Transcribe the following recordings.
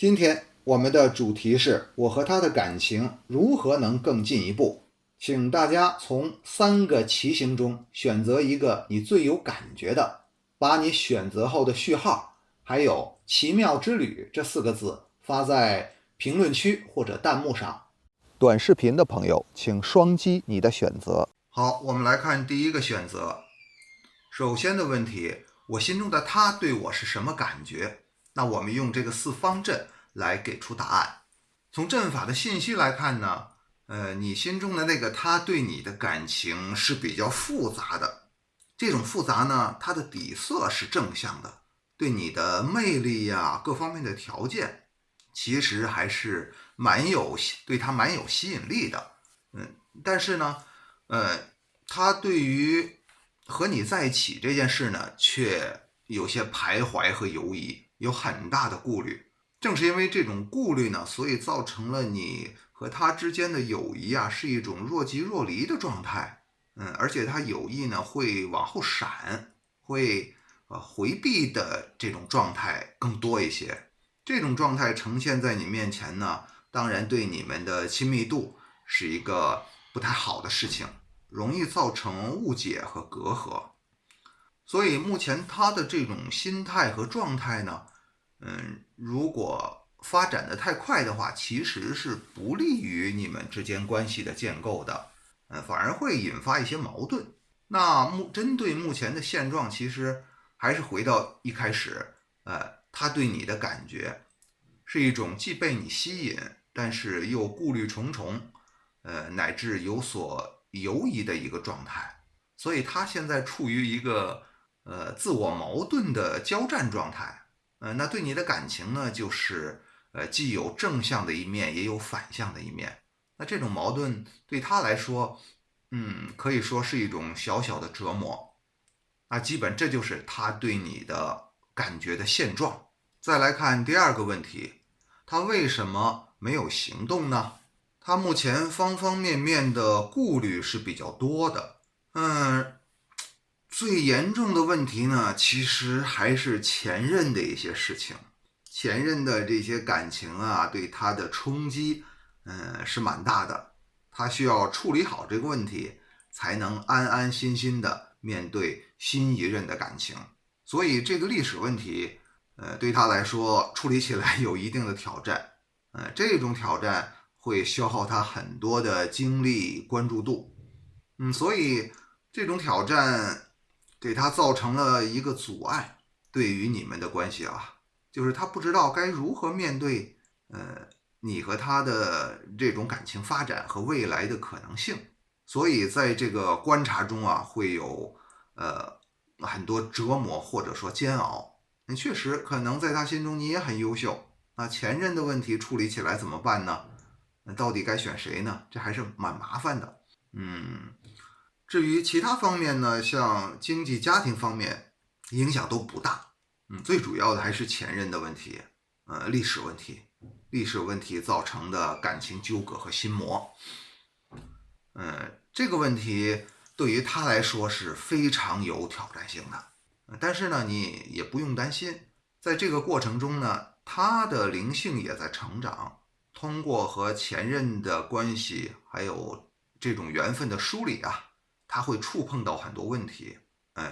今天我们的主题是我和他的感情如何能更进一步，请大家从3个骑行中选择一个你最有感觉的，把你选择后的序号还有奇妙之旅这4个字发在评论区或者弹幕上。短视频的朋友请双击你的选择。好，我们来看第一个选择。首先的问题，我心中的他对我是什么感觉？那我们用这个4方阵来给出答案。从阵法的信息来看呢，你心中的那个他对你的感情是比较复杂的。这种复杂呢，它的底色是正向的，对你的魅力呀，各方面的条件，其实还是对他蛮有吸引力的。但是呢，他对于和你在一起这件事呢，却有些徘徊和犹疑，有很大的顾虑。正是因为这种顾虑呢，所以造成了你和他之间的友谊啊，是一种若即若离的状态。而且他友谊呢会往后闪，会回避的这种状态更多一些。这种状态呈现在你面前呢，当然对你们的亲密度是一个不太好的事情，容易造成误解和隔阂。所以目前他的这种心态和状态呢，如果发展的太快的话，其实是不利于你们之间关系的建构的，反而会引发一些矛盾。那针对目前的现状，其实还是回到一开始，他对你的感觉是一种既被你吸引，但是又顾虑重重，乃至有所犹疑的一个状态。所以他现在处于一个自我矛盾的交战状态。那对你的感情呢，就是既有正向的一面，也有反向的一面。那这种矛盾对他来说，可以说是一种小小的折磨。那基本这就是他对你的感觉的现状。再来看第2个问题，他为什么没有行动呢？他目前方方面面的顾虑是比较多的。最严重的问题呢，其实还是前任的一些事情。前任的这些感情啊，对他的冲击，是蛮大的。他需要处理好这个问题，才能安安心心的面对新一任的感情。所以这个历史问题，对他来说处理起来有一定的挑战。这种挑战会消耗他很多的精力、关注度。所以这种挑战给他造成了一个阻碍，对于你们的关系啊，就是他不知道该如何面对你和他的这种感情发展和未来的可能性。所以在这个观察中啊，会有很多折磨或者说煎熬。确实可能在他心中你也很优秀，那前任的问题处理起来怎么办呢？那到底该选谁呢？这还是蛮麻烦的。至于其他方面呢，像经济家庭方面影响都不大。最主要的还是前任的问题，历史问题造成的感情纠葛和心魔。这个问题对于他来说是非常有挑战性的。但是呢，你也不用担心，在这个过程中呢，他的灵性也在成长。通过和前任的关系，还有这种缘分的梳理啊，他会触碰到很多问题，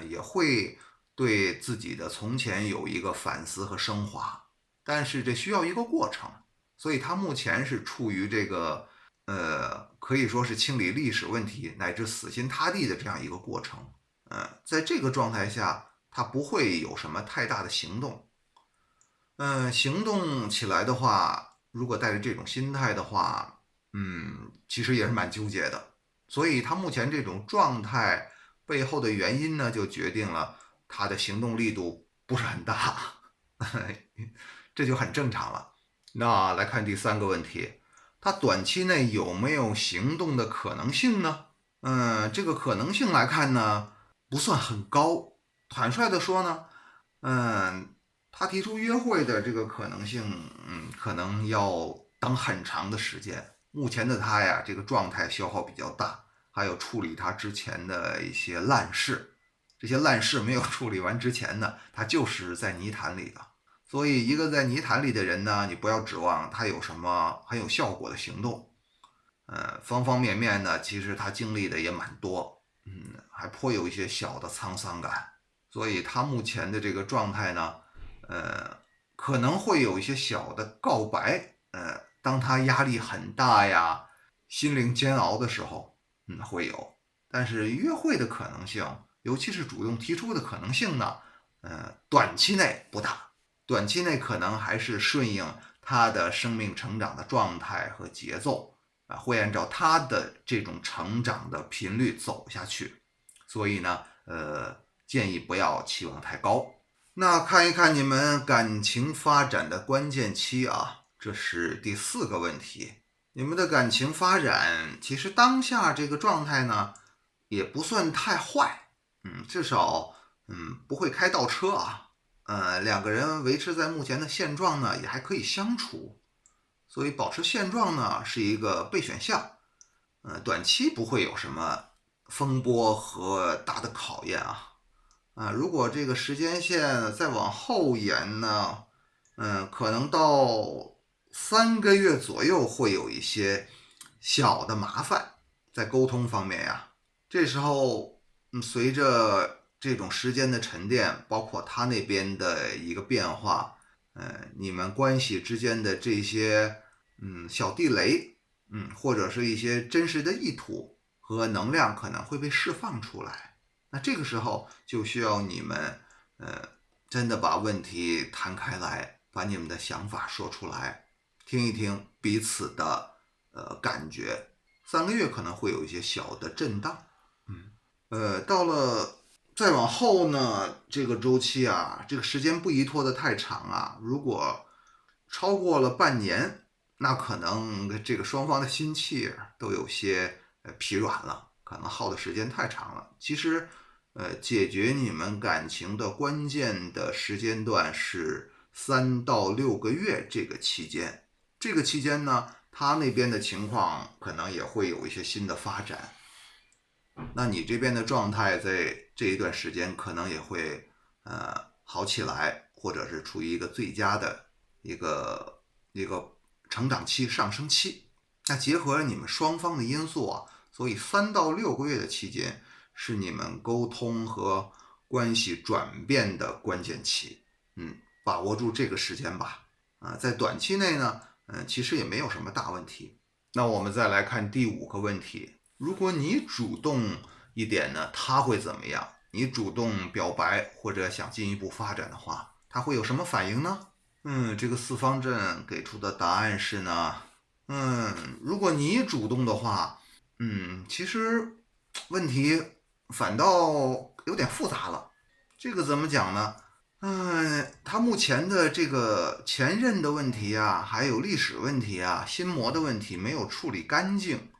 也会对自己的从前有一个反思和升华。但是这需要一个过程，所以他目前是处于这个可以说是清理历史问题乃至死心塌地的这样一个过程。在这个状态下，他不会有什么太大的行动。行动起来的话，如果带着这种心态的话，其实也是蛮纠结的。所以他目前这种状态背后的原因呢，就决定了他的行动力度不是很大，这就很正常了。那来看第3个问题，他短期内有没有行动的可能性呢？这个可能性来看呢，不算很高。坦率的说呢，他提出约会的这个可能性，可能要等很长的时间。目前的他呀，这个状态消耗比较大，还有处理他之前的一些烂事，这些烂事没有处理完之前呢，他就是在泥潭里的。所以一个在泥潭里的人呢，你不要指望他有什么很有效果的行动。方方面面呢，其实他经历的也蛮多，还颇有一些小的沧桑感。所以他目前的这个状态呢，可能会有一些小的告白，当他压力很大呀，心灵煎熬的时候，会有。但是约会的可能性，尤其是主动提出的可能性呢，短期内不大，短期内可能还是顺应他的生命成长的状态和节奏啊，会按照他的这种成长的频率走下去。所以呢，建议不要期望太高。那看一看你们感情发展的关键期啊，这是第4个问题。你们的感情发展其实当下这个状态呢，也不算太坏，至少不会开倒车啊。两个人维持在目前的现状呢，也还可以相处，所以保持现状呢是一个备选项。短期不会有什么风波和大的考验啊。如果这个时间线再往后延呢，可能到3个月左右会有一些小的麻烦在沟通方面呀。这时候，随着这种时间的沉淀，包括他那边的一个变化，你们关系之间的这些小地雷，或者是一些真实的意图和能量可能会被释放出来。那这个时候就需要你们，真的把问题摊开来，把你们的想法说出来，听一听彼此的感觉。3个月可能会有一些小的震荡，到了再往后呢，这个周期啊，这个时间不宜拖得太长啊。如果超过了半年，那可能这个双方的心气都有些疲软了，可能耗的时间太长了。其实，解决你们感情的关键的时间段是3到6个月这个期间。这个期间呢，他那边的情况可能也会有一些新的发展。那你这边的状态在这一段时间可能也会好起来，或者是处于一个最佳的一个成长期、上升期。那结合了你们双方的因素啊，所以3到6个月的期间是你们沟通和关系转变的关键期。把握住这个时间吧。在短期内呢，其实也没有什么大问题。那我们再来看第5个问题。如果你主动一点呢，他会怎么样？你主动表白或者想进一步发展的话，他会有什么反应呢？这个4方阵给出的答案是呢，如果你主动的话，其实问题反倒有点复杂了。这个怎么讲呢？他目前的这个前任的问题啊，还有历史问题啊，心魔的问题没有处理干净。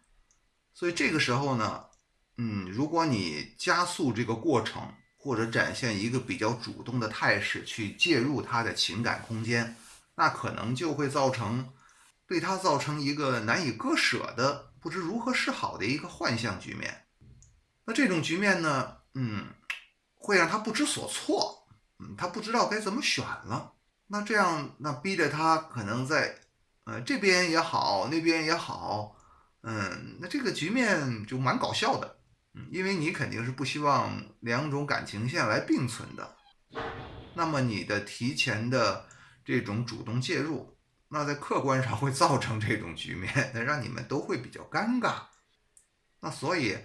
所以这个时候呢，如果你加速这个过程，或者展现一个比较主动的态势去介入他的情感空间，那可能就会对他造成一个难以割舍的、不知如何是好的一个幻象局面。那这种局面呢，会让他不知所措，他不知道该怎么选了。那这样，那逼着他可能在这边也好，那边也好。那这个局面就蛮搞笑的，因为你肯定是不希望2种感情线来并存的。那么你的提前的这种主动介入，那在客观上会造成这种局面，那让你们都会比较尴尬。那所以，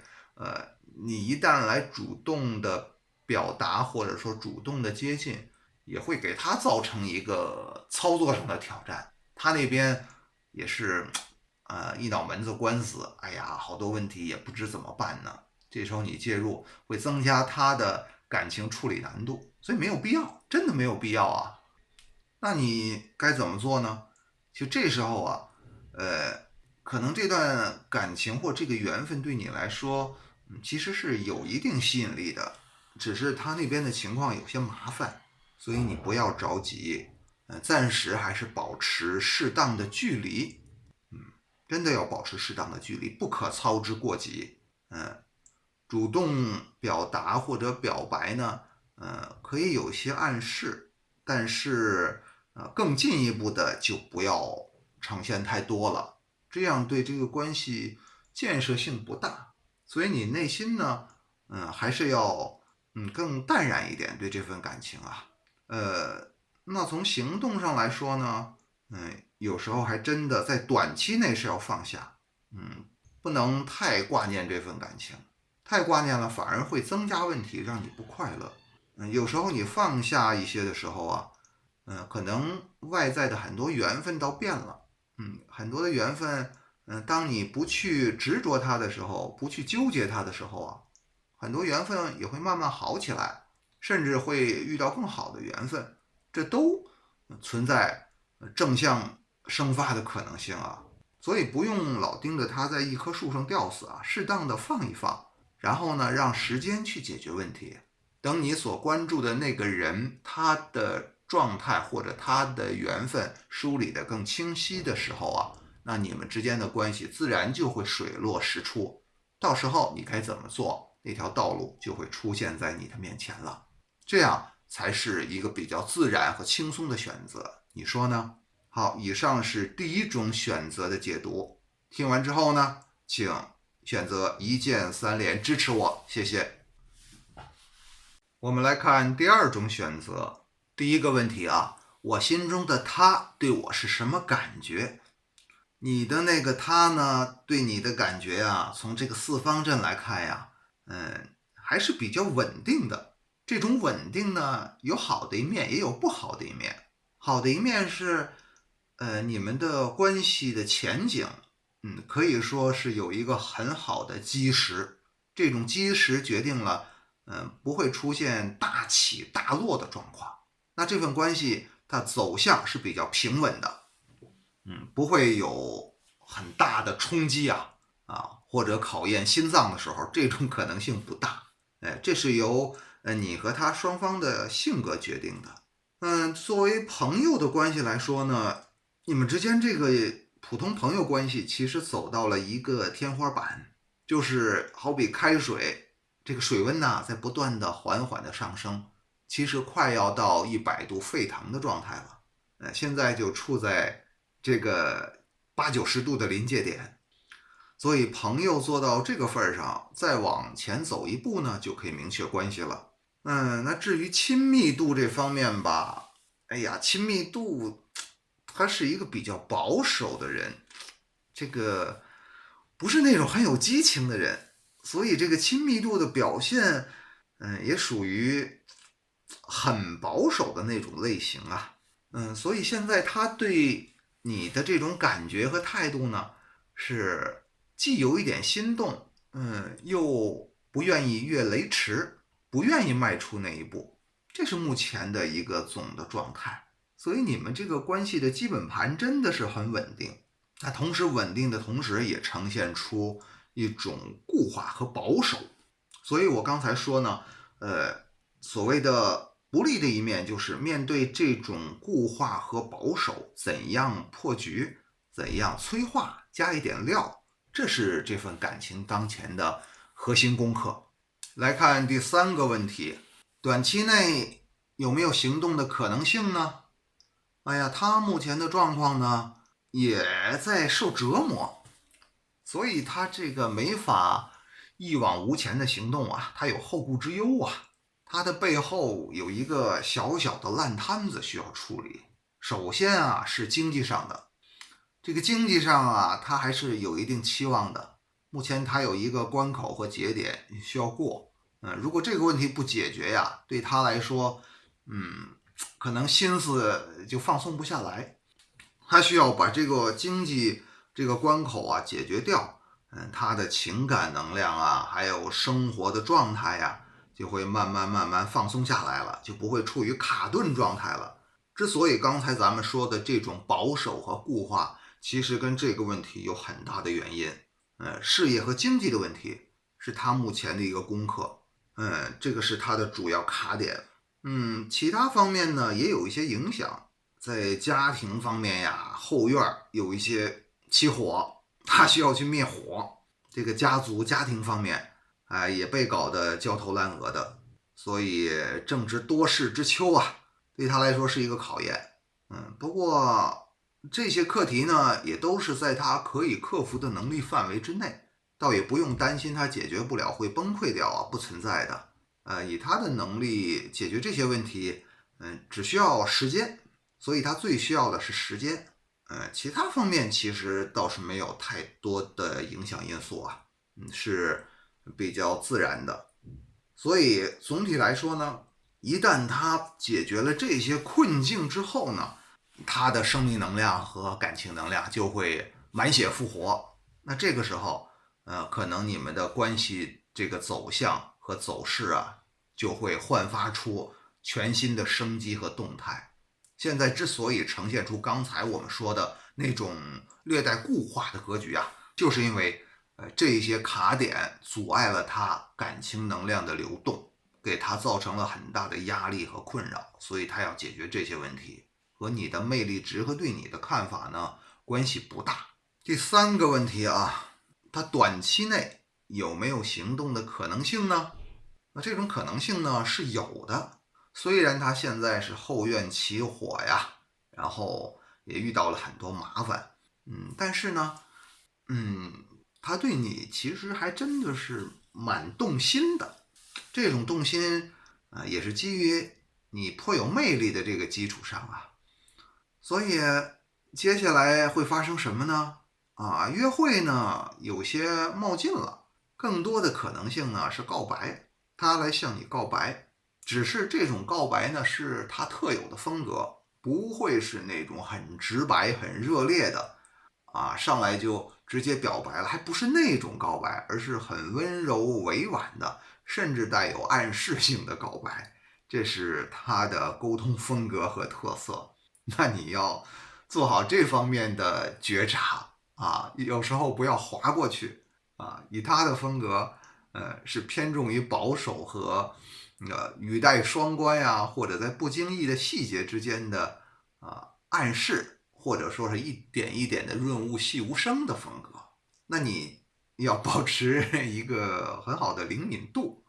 你一旦来主动的表达或者说主动的接近，也会给他造成一个操作上的挑战。他那边也是。一脑门子官司，哎呀，好多问题也不知怎么办呢。这时候你介入会增加他的感情处理难度，所以没有必要，真的没有必要啊。那你该怎么做呢？就这时候啊，可能这段感情或这个缘分对你来说，其实是有一定吸引力的，只是他那边的情况有些麻烦，所以你不要着急，暂时还是保持适当的距离。真的要保持适当的距离，不可操之过急。主动表达或者表白呢，可以有些暗示，但是更进一步的就不要呈现太多了，这样对这个关系建设性不大。所以你内心呢，还是要更淡然一点对这份感情啊。那从行动上来说呢，有时候还真的在短期内是要放下，不能太挂念这份感情，太挂念了反而会增加问题，让你不快乐。有时候你放下一些的时候啊，可能外在的很多缘分倒变了，很多的缘分，当你不去执着它的时候，不去纠结它的时候啊，很多缘分也会慢慢好起来，甚至会遇到更好的缘分，这都存在正向生发的可能性啊。所以不用老盯着它在一棵树上吊死啊，适当的放一放，然后呢，让时间去解决问题。等你所关注的那个人，他的状态或者他的缘分梳理得更清晰的时候啊，那你们之间的关系自然就会水落石出。到时候你该怎么做，那条道路就会出现在你的面前了。这样才是一个比较自然和轻松的选择，你说呢？好，以上是第一种选择的解读。听完之后呢，请选择一键三连支持我，谢谢。我们来看第二种选择。第一个问题啊，我心中的他对我是什么感觉？你的那个他呢，对你的感觉啊，从这个四方阵来看呀，还是比较稳定的。这种稳定呢，有好的一面，也有不好的一面。好的一面是，你们的关系的前景，可以说是有一个很好的基石。这种基石决定了，不会出现大起大落的状况。那这份关系它走向是比较平稳的，不会有很大的冲击或者考验心脏的时候，这种可能性不大。这是由你和他双方的性格决定的。作为朋友的关系来说呢，你们之间这个普通朋友关系其实走到了一个天花板，就是好比开水，这个水温呢在不断的缓缓的上升，其实快要到100度沸腾的状态了。现在就处在这个80-90度的临界点，所以朋友做到这个份上，再往前走一步呢，就可以明确关系了。那至于亲密度这方面吧，亲密度他是一个比较保守的人，这个不是那种很有激情的人，所以这个亲密度的表现，也属于很保守的那种类型啊。所以现在他对你的这种感觉和态度呢，是既有一点心动，又不愿意越雷池，不愿意迈出那一步，这是目前的一个总的状态。所以你们这个关系的基本盘真的是很稳定，那同时稳定的同时也呈现出一种固化和保守。所以我刚才说呢，所谓的不利的一面就是面对这种固化和保守，怎样破局，怎样催化，加一点料，这是这份感情当前的核心功课。来看第三个问题，短期内有没有行动的可能性呢？他目前的状况呢，也在受折磨，所以他这个没法一往无前的行动啊，他有后顾之忧啊。他的背后有一个小小的烂摊子需要处理。首先是经济上的，这个经济上他还是有一定期望的。目前他有一个关口和节点需要过，如果这个问题不解决呀，对他来说，可能心思就放松不下来。他需要把这个经济这个关口解决掉，他的情感能量还有生活的状态就会慢慢放松下来了，就不会处于卡顿状态了。之所以刚才咱们说的这种保守和固化，其实跟这个问题有很大的原因。事业和经济的问题是他目前的一个功课，这个是他的主要卡点。其他方面呢也有一些影响，在家庭方面后院有一些起火，他需要去灭火。这个家族家庭方面也被搞得焦头烂额的，所以正值多事之秋对他来说是一个考验。不过这些课题呢，也都是在他可以克服的能力范围之内，倒也不用担心他解决不了会崩溃掉啊，不存在的。以他的能力解决这些问题，只需要时间，所以他最需要的是时间。其他方面其实倒是没有太多的影响因素啊，是比较自然的。所以总体来说呢，一旦他解决了这些困境之后呢，他的生命能量和感情能量就会满血复活。那这个时候，可能你们的关系这个走向和走势啊，就会焕发出全新的生机和动态。现在之所以呈现出刚才我们说的那种略带固化的格局啊，就是因为这一些卡点阻碍了他感情能量的流动，给他造成了很大的压力和困扰，所以他要解决这些问题，和你的魅力值和对你的看法呢关系不大。第三个问题啊，他短期内有没有行动的可能性呢？那这种可能性呢是有的，虽然他现在是后院起火呀，然后也遇到了很多麻烦，但是呢，他对你其实还真的是蛮动心的。这种动心也是基于你颇有魅力的这个基础上啊。所以接下来会发生什么呢？约会呢有些冒进了，更多的可能性呢是告白，他来向你告白，只是这种告白呢是他特有的风格，不会是那种很直白、很热烈的上来就直接表白了，还不是那种告白，而是很温柔委婉的，甚至带有暗示性的告白，这是他的沟通风格和特色。那你要做好这方面的觉察有时候不要划过去以他的风格，是偏重于保守和语带双关呀，或者在不经意的细节之间的暗示，或者说是一点一点的润物细无声的风格。那你要保持一个很好的灵敏度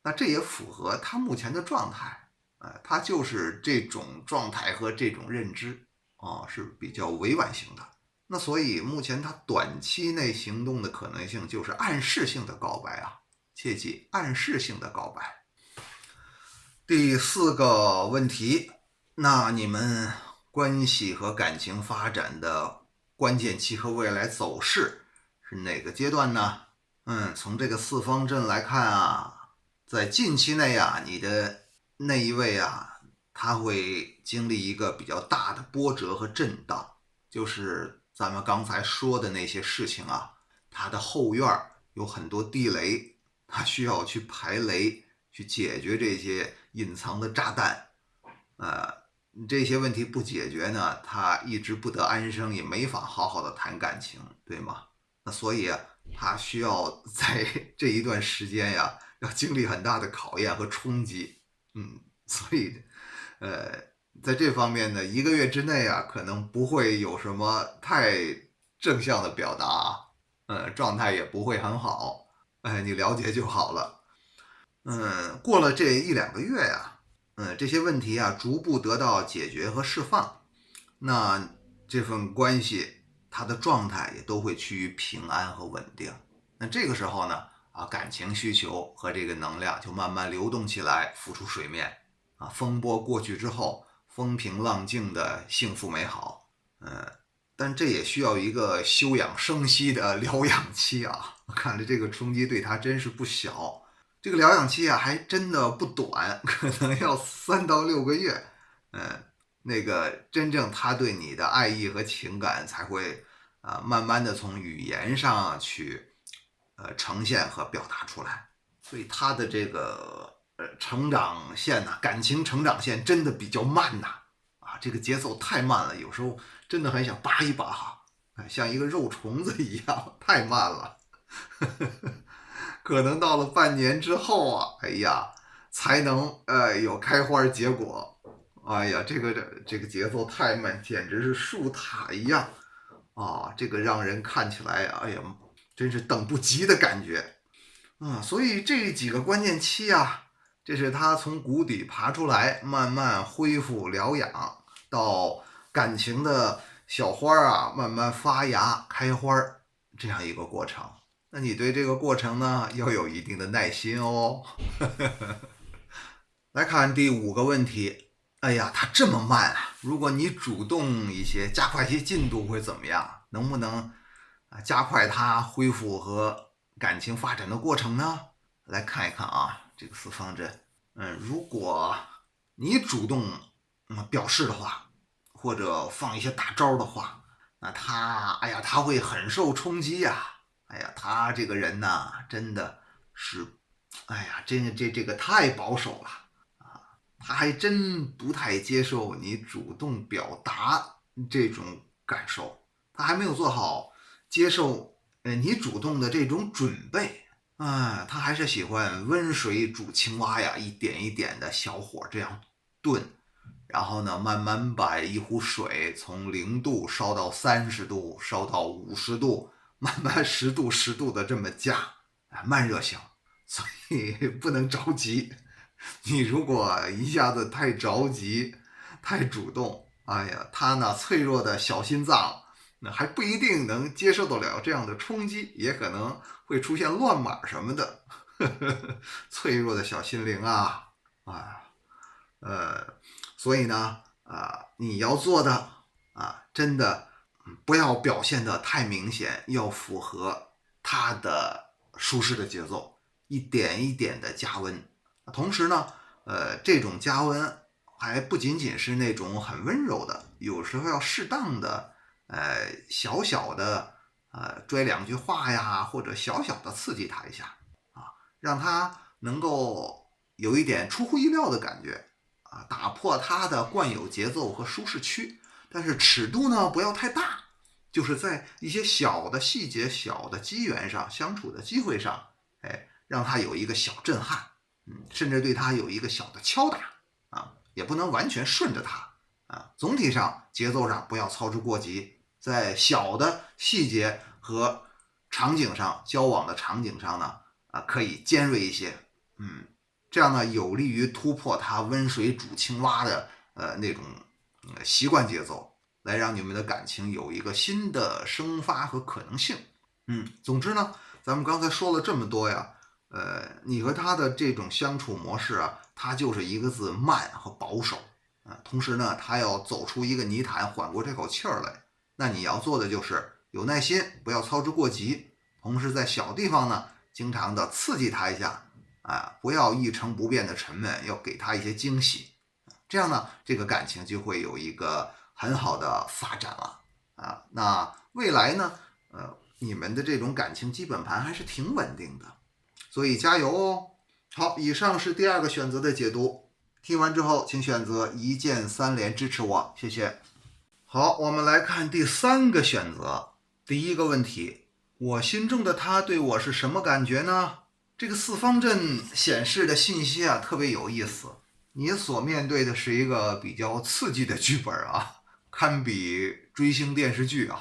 那这也符合他目前的状态。他就是这种状态和这种认知是比较委婉型的。那所以目前他短期内行动的可能性就是暗示性的告白切记暗示性的告白。第四个问题，那你们关系和感情发展的关键期和未来走势是哪个阶段呢？从这个四方阵来看在近期内你的那一位他会经历一个比较大的波折和震荡，就是咱们刚才说的那些事情他的后院有很多地雷，他需要去排雷，去解决这些隐藏的炸弹。这些问题不解决呢，他一直不得安生，也没法好好的谈感情，对吗？那所以他需要在这一段时间要经历很大的考验和冲击。所以在这方面呢，1个月之内可能不会有什么太正向的表达，状态也不会很好，你了解就好了。过了这1-2个月这些问题逐步得到解决和释放，那这份关系它的状态也都会趋于平安和稳定。那这个时候呢感情需求和这个能量就慢慢流动起来，浮出水面风波过去之后，风平浪静的幸福美好。但这也需要一个休养生息的疗养期看着这个冲击对他真是不小。这个疗养期还真的不短，可能要3到6个月。那个真正他对你的爱意和情感才会慢慢的从语言上去呈现和表达出来。所以他的这个成长线感情成长线真的比较慢这个节奏太慢了，有时候真的很想扒一扒像一个肉虫子一样，太慢了。可能到了半年之后才能有开花结果。这个节奏太慢，简直是树塔一样这个让人看起来真是等不及的感觉。所以这几个关键期这是他从谷底爬出来，慢慢恢复疗养到感情的小花啊慢慢发芽开花这样一个过程。那你对这个过程呢要有一定的耐心哦。来看第5个问题。哎呀，它这么慢啊！如果你主动一些，加快一些进度会怎么样？能不能加快它恢复和感情发展的过程呢？来看一看啊，这个四方阵。如果你主动表示的话，或者放一些大招的话，那他会很受冲击呀。他这个人呐，真的是，这个太保守了。他还真不太接受你主动表达这种感受，他还没有做好接受你主动的这种准备他还是喜欢温水煮青蛙呀，一点一点的小火这样炖，然后呢，慢慢把一壶水从0度烧到30度，烧到50度，慢慢10度10度的这么加，慢热型，所以不能着急。你如果一下子太着急、太主动，他那脆弱的小心脏，那还不一定能接受得了这样的冲击，也可能会出现乱码什么的。脆弱的小心灵啊，所以呢，你要做的真的不要表现得太明显，要符合他的舒适的节奏，一点一点的加温。同时呢，这种加温还不仅仅是那种很温柔的，有时候要适当的，小小的，拽2句话呀，或者小小的刺激他一下，让他能够有一点出乎意料的感觉，打破他的惯有节奏和舒适区，但是尺度呢不要太大，就是在一些小的细节、小的机缘上、相处的机会上，让他有一个小震撼。甚至对他有一个小的敲打也不能完全顺着他总体上节奏上不要操之过急，在小的细节和场景上，交往的场景上呢可以尖锐一些，这样呢有利于突破他温水煮青蛙的那种习惯节奏，来让你们的感情有一个新的生发和可能性。总之呢，咱们刚才说了这么多呀。你和他的这种相处模式他就是一个字慢和保守同时呢，他要走出一个泥潭，缓过这口气儿来。那你要做的就是有耐心，不要操之过急，同时在小地方呢，经常的刺激他一下不要一成不变的沉闷，要给他一些惊喜。这样呢，这个感情就会有一个很好的发展了那未来呢，你们的这种感情基本盘还是挺稳定的。所以加油哦！好，以上是第2个选择的解读。听完之后，请选择1键3连支持我，谢谢。好，我们来看第3个选择。第1个问题，我心中的他对我是什么感觉呢？这个四方阵显示的信息特别有意思。你所面对的是一个比较刺激的剧本堪比追星电视剧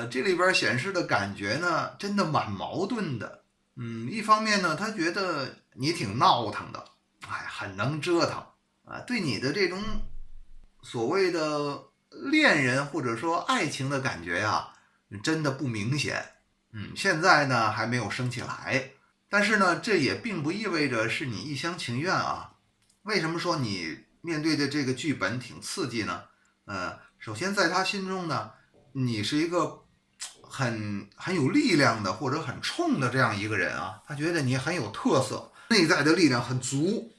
这里边显示的感觉呢，真的蛮矛盾的。一方面呢，他觉得你挺闹腾的，很能折腾对你的这种所谓的恋人或者说爱情的感觉真的不明显。现在呢还没有升起来，但是呢，这也并不意味着是你一厢情愿为什么说你面对的这个剧本挺刺激呢？首先在他心中呢，你是一个很有力量的或者很冲的这样一个人他觉得你很有特色，内在的力量很足，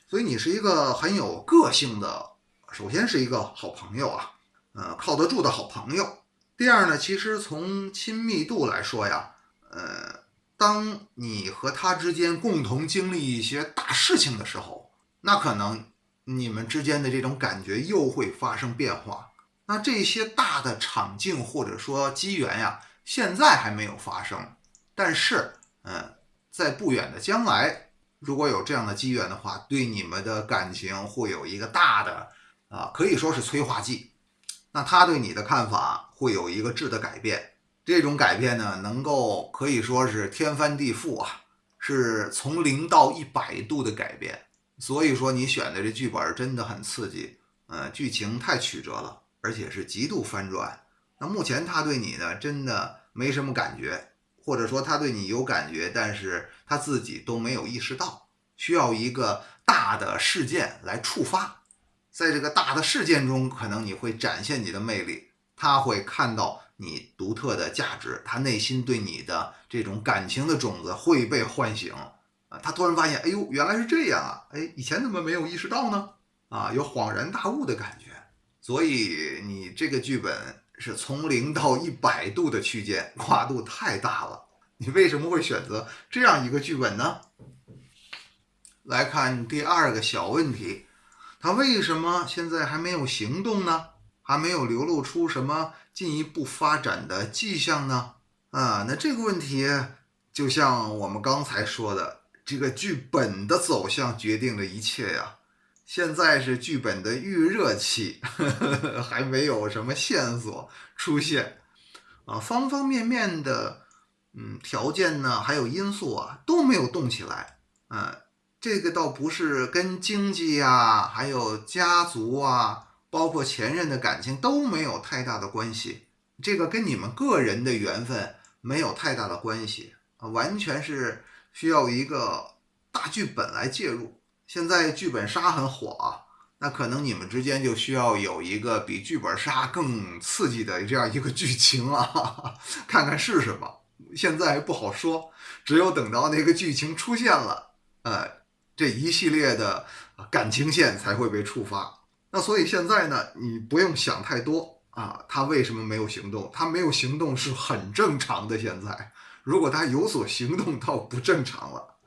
所以你是一个很有个性的，首先是一个好朋友靠得住的好朋友。第二呢，其实从亲密度来说当你和他之间共同经历一些大事情的时候，那可能你们之间的这种感觉又会发生变化。那这些大的场景或者说机缘现在还没有发生，但是在不远的将来，如果有这样的机缘的话，对你们的感情会有一个大的可以说是催化剂。那他对你的看法会有一个质的改变，这种改变呢，能够可以说是天翻地覆是从0到100度的改变。所以说你选的这剧本真的很刺激，剧情太曲折了，而且是极度翻转。那目前他对你呢，真的没什么感觉，或者说他对你有感觉，但是他自己都没有意识到，需要一个大的事件来触发。在这个大的事件中，可能你会展现你的魅力，他会看到你独特的价值，他内心对你的这种感情的种子会被唤醒。他突然发现，哎呦，原来是这样啊！哎，以前怎么没有意识到呢？有恍然大悟的感觉。所以你这个剧本是从0到100度的区间，跨度太大了。你为什么会选择这样一个剧本呢？来看第二个小问题，他为什么现在还没有行动呢？还没有流露出什么进一步发展的迹象呢？那这个问题就像我们刚才说的，这个剧本的走向决定了一切呀。现在是剧本的预热期，还没有什么线索出现方方面面的条件呢，还有因素都没有动起来。这个倒不是跟经济还有家族包括前任的感情都没有太大的关系，这个跟你们个人的缘分没有太大的关系完全是需要一个大剧本来介入。现在剧本杀很火那可能你们之间就需要有一个比剧本杀更刺激的这样一个剧情看看是什么。现在不好说，只有等到那个剧情出现了，这一系列的感情线才会被触发。那所以现在呢，你不用想太多他为什么没有行动？他没有行动是很正常的。现在，如果他有所行动，倒不正常了。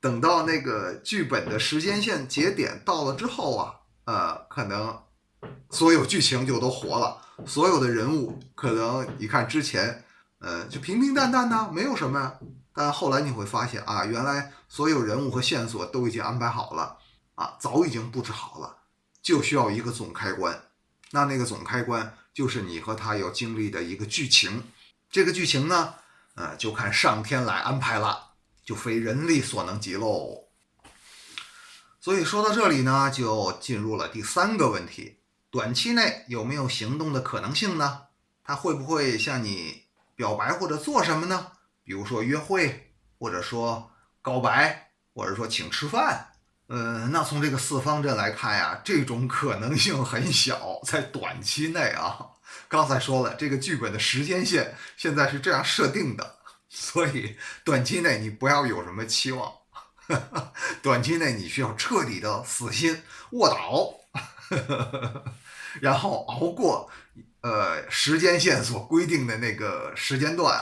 等到那个剧本的时间线节点到了之后可能所有剧情就都活了，所有的人物可能你看之前就平平淡淡的没有什么呀，但后来你会发现原来所有人物和线索都已经安排好了早已经布置好了，就需要一个总开关。那个总开关就是你和他要经历的一个剧情。这个剧情呢就看上天来安排了，就非人力所能及喽。所以说到这里呢，就进入了第3个问题，短期内有没有行动的可能性呢？他会不会向你表白或者做什么呢？比如说约会，或者说告白，或者说请吃饭。那从这个4方阵来看呀，这种可能性很小，在短期内刚才说了，这个剧本的时间线现在是这样设定的，所以短期内你不要有什么期望。短期内你需要彻底的死心卧倒，然后熬过时间线所规定的那个时间段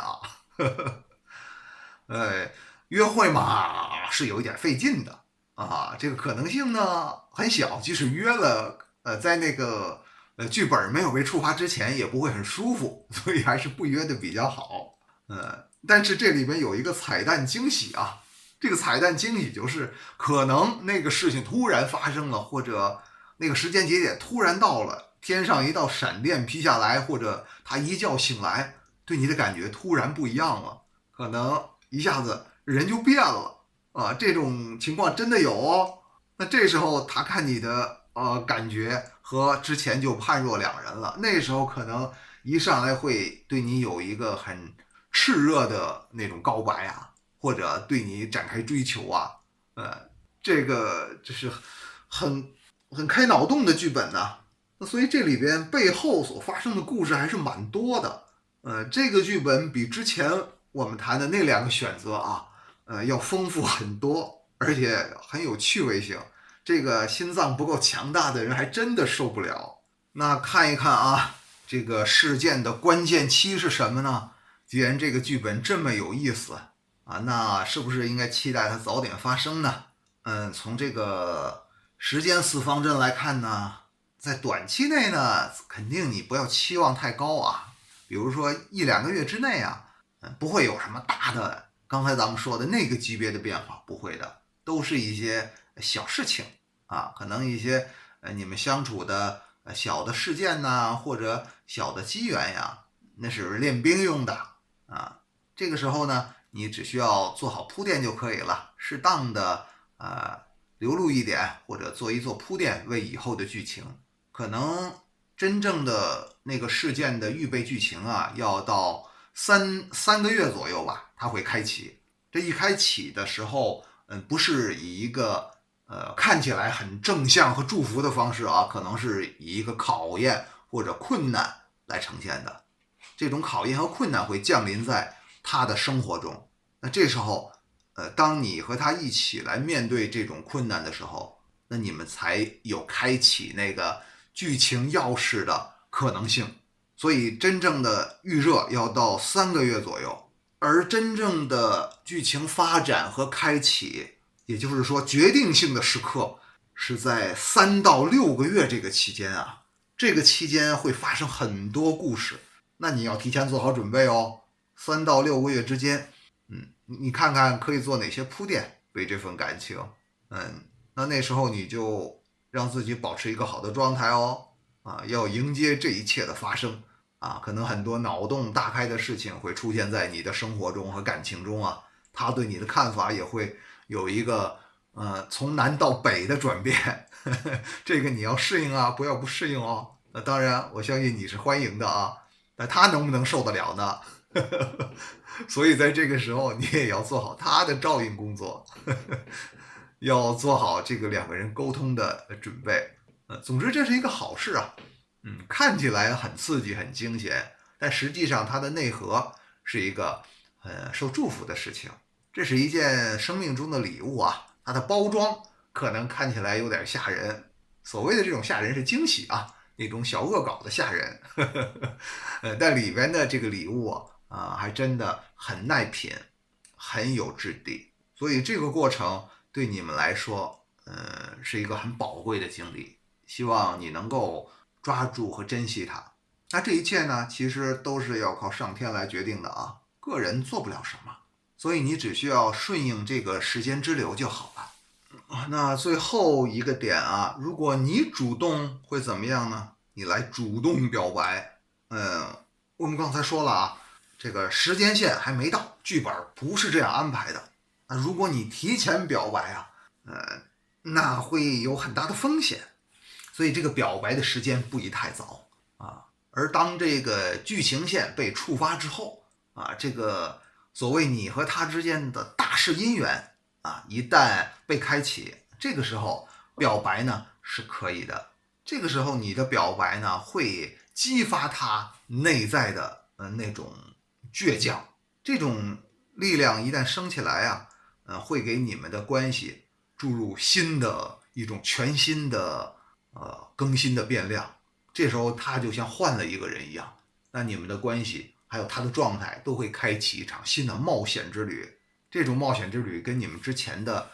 约会嘛是有一点费劲的这个可能性呢很小，即使约了在那个剧本没有被触发之前也不会很舒服，所以还是不约的比较好。但是这里面有一个彩蛋惊喜这个彩蛋惊喜就是可能那个事情突然发生了，或者那个时间节点突然到了，天上一道闪电劈下来，或者他一觉醒来，对你的感觉突然不一样了，可能一下子人就变了这种情况真的有那这时候他看你的感觉和之前就判若两人了，那时候可能一上来会对你有一个很炽热的那种告白或者对你展开追求这个就是很开脑洞的剧本那所以这里边背后所发生的故事还是蛮多的。这个剧本比之前我们谈的那2个选择要丰富很多，而且很有趣味性。这个心脏不够强大的人还真的受不了。那看一看这个事件的关键期是什么呢？既然这个剧本这么有意思那是不是应该期待它早点发生呢？从这个时间4方阵来看呢，在短期内呢，肯定你不要期望太高比如说1-2个月之内不会有什么大的，刚才咱们说的那个级别的变化，不会的，都是一些小事情可能一些你们相处的小的事件或者小的机缘那是练兵用的这个时候呢，你只需要做好铺垫就可以了，适当的留录一点，或者做一做铺垫，为以后的剧情。可能真正的那个事件的预备剧情啊，要到三个月左右吧，它会开启。这一开启的时候，不是以一个看起来很正向和祝福的方式啊，可能是以一个考验或者困难来呈现的。这种考验和困难会降临在他的生活中。那这时候，当你和他一起来面对这种困难的时候，那你们才有开启那个剧情钥匙的可能性。所以真正的预热要到3个月左右，而真正的剧情发展和开启，也就是说决定性的时刻，是在3到6个月这个期间啊。这个期间会发生很多故事，那你要提前做好准备哦。3到6个月之间，你看看可以做哪些铺垫为这份感情。那时候你就让自己保持一个好的状态哦。要迎接这一切的发生啊，可能很多脑洞大开的事情会出现在你的生活中和感情中啊，他对你的看法也会有一个从南到北的转变。这个你要适应啊，不要不适应哦。那当然，我相信你是欢迎的啊，但他能不能受得了呢？所以在这个时候，你也要做好他的照应工作，要做好这个2个人沟通的准备。总之这是一个好事啊。看起来很刺激、很惊险，但实际上它的内核是一个受祝福的事情。这是一件生命中的礼物啊，它的包装可能看起来有点吓人。所谓的这种吓人是惊喜啊，那种小恶搞的吓人。但里边的这个礼物还真的很耐品，很有质地。所以这个过程对你们来说，是一个很宝贵的经历。希望你能够抓住和珍惜它。那这一切呢，其实都是要靠上天来决定的啊，个人做不了什么，所以你只需要顺应这个时间之流就好了。那最后一个点啊，如果你主动会怎么样呢？你来主动表白。我们刚才说了啊，这个时间线还没到，剧本不是这样安排的。那如果你提前表白啊，那会有很大的风险。所以这个表白的时间不宜太早啊。而当这个剧情线被触发之后啊，这个所谓你和他之间的大势姻缘啊，一旦被开启，这个时候表白呢是可以的。这个时候你的表白呢会激发他内在的那种倔强，这种力量一旦升起来啊，会给你们的关系注入新的一种全新的更新的变量。这时候他就像换了一个人一样，那你们的关系还有他的状态都会开启一场新的冒险之旅。这种冒险之旅跟你们之前的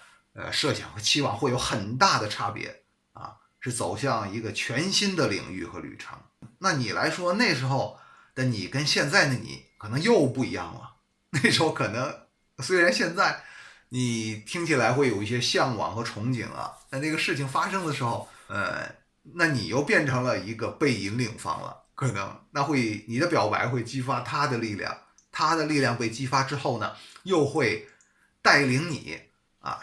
设想和期望会有很大的差别啊，是走向一个全新的领域和旅程。那你来说，那时候的你跟现在的你可能又不一样了。那时候可能虽然现在你听起来会有一些向往和憧憬啊，但那个事情发生的时候，那你又变成了一个被引领方了。可能那会你的表白会激发他的力量，他的力量被激发之后呢，又会带领你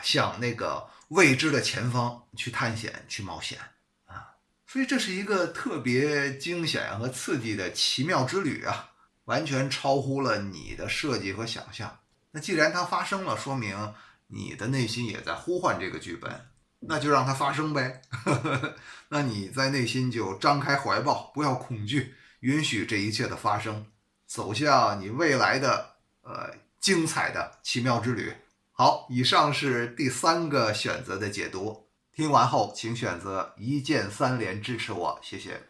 向那个未知的前方去探险、去冒险啊。所以这是一个特别惊险和刺激的奇妙之旅啊，完全超乎了你的设计和想象。那既然它发生了，说明你的内心也在呼唤这个剧本，那就让它发生呗。那你在内心就张开怀抱，不要恐惧，允许这一切的发生，走向你未来的精彩的奇妙之旅。好，以上是第3个选择的解读。听完后请选择1键3连支持我，谢谢。